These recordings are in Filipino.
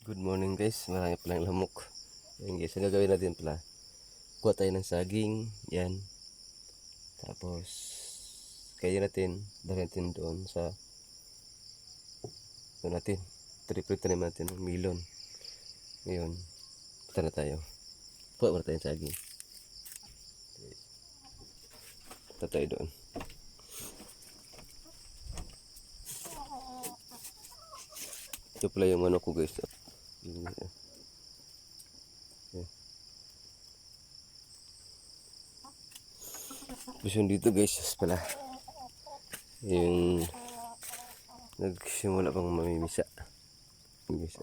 Good morning guys, marami palang lamok. Ayan guys, ang gagawin natin pala, kuha tayo ng saging, yan. Tapos, kaya natin, dalhin natin doon sa, doon natin, tanim natin ng milon. Ngayon, punta na tayo. Kuha muna tayo ng saging. Punta tayo doon. Ito pala yung manok ko guys. Yan. Tapos yung dito guys, pala, yung nagsimula pang mamimisa. Yan guys.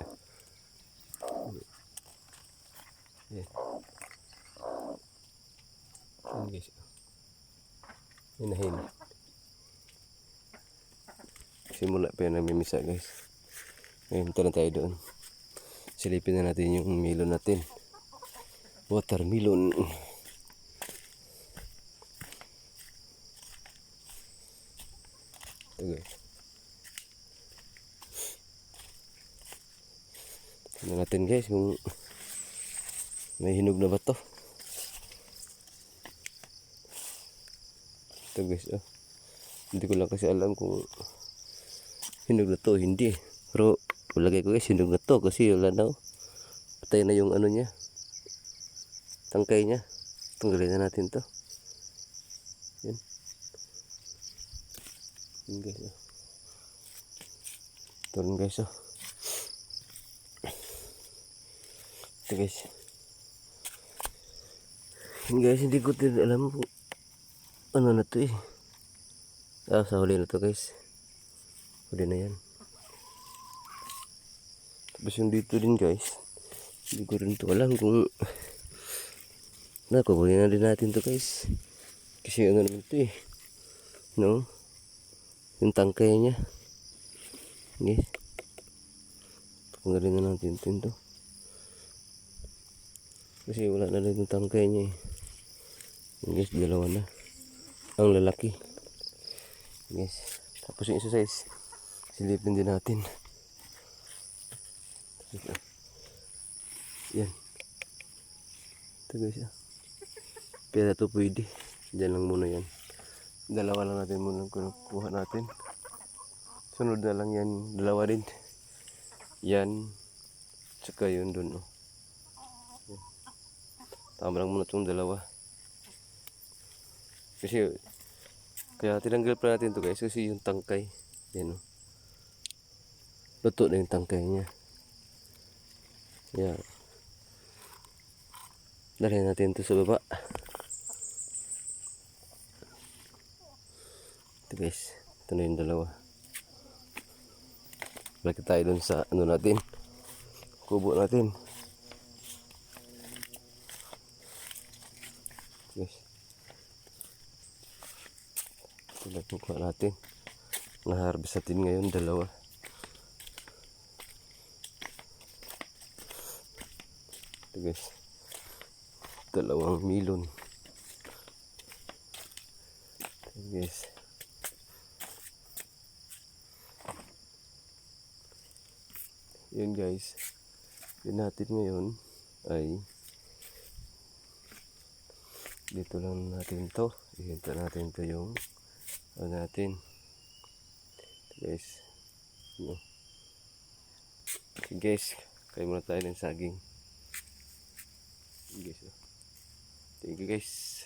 Yan. Yan guys. Hinahin. Simula pa yan namimisa guys. Ngayon punta na tayo doon. Silipin na natin yung melon natin. Watermelon. Ito guys. Tignan natin guys kung may hinog na ba to. Ito guys oh. Hindi ko lang kasi alam kung hinog na to hindi. Pero palagay ko guys hinog na to kasi wala na oh. Patay na yung ano niya. Tangkay niya. Tanggalin na natin to. Yan. Yan guys oh. Ito rin guys oh. Ito guys. Yan guys, hindi ko din alam kung ano na to eh. Sa huli na to guys. Huli na yan. Tapos yung dito din guys. Hindi ko rin to alam kung kukunin na din natin to guys. Kasi ano naman to eh. No? Yung tangkay niya. Guys. Tanggalin na natin to. Kasi wala na rin yung tangkay niya eh. Guys, dalawa na. Ang lalaki. Guys. Tapos yung isa guys. Silipin din natin. Yan. Ito guys ah. Pero ito pwede. Diyan lang muna yan. Dalawa lang natin muna kuha natin. Sunod na lang yan. Dalawa din. Yan. Tsaka yun dun oh. Yan. Tama lang muna itong dalawa. Kasi kaya tinanggal pa natin ito guys. Kasi yung tangkay. Yan oh. Luto na yung tangkay niya. Yan. Dalhin natin ito sa baba. Ito guys, ito na yung dalawa. Balik tayo dun sa ano natin, kubo natin. Guys, ito na kukuha natin. Na-harvest natin ngayon, dalawa. Ito guys, dalawang melon. Ito guys. Yun guys, yun natin ngayon ay dito lang natin to. Ihinta natin to yung ano natin. Ito guys. No. Okay guys, kayo muna tayo ng saging. Okay guys. Thank you guys.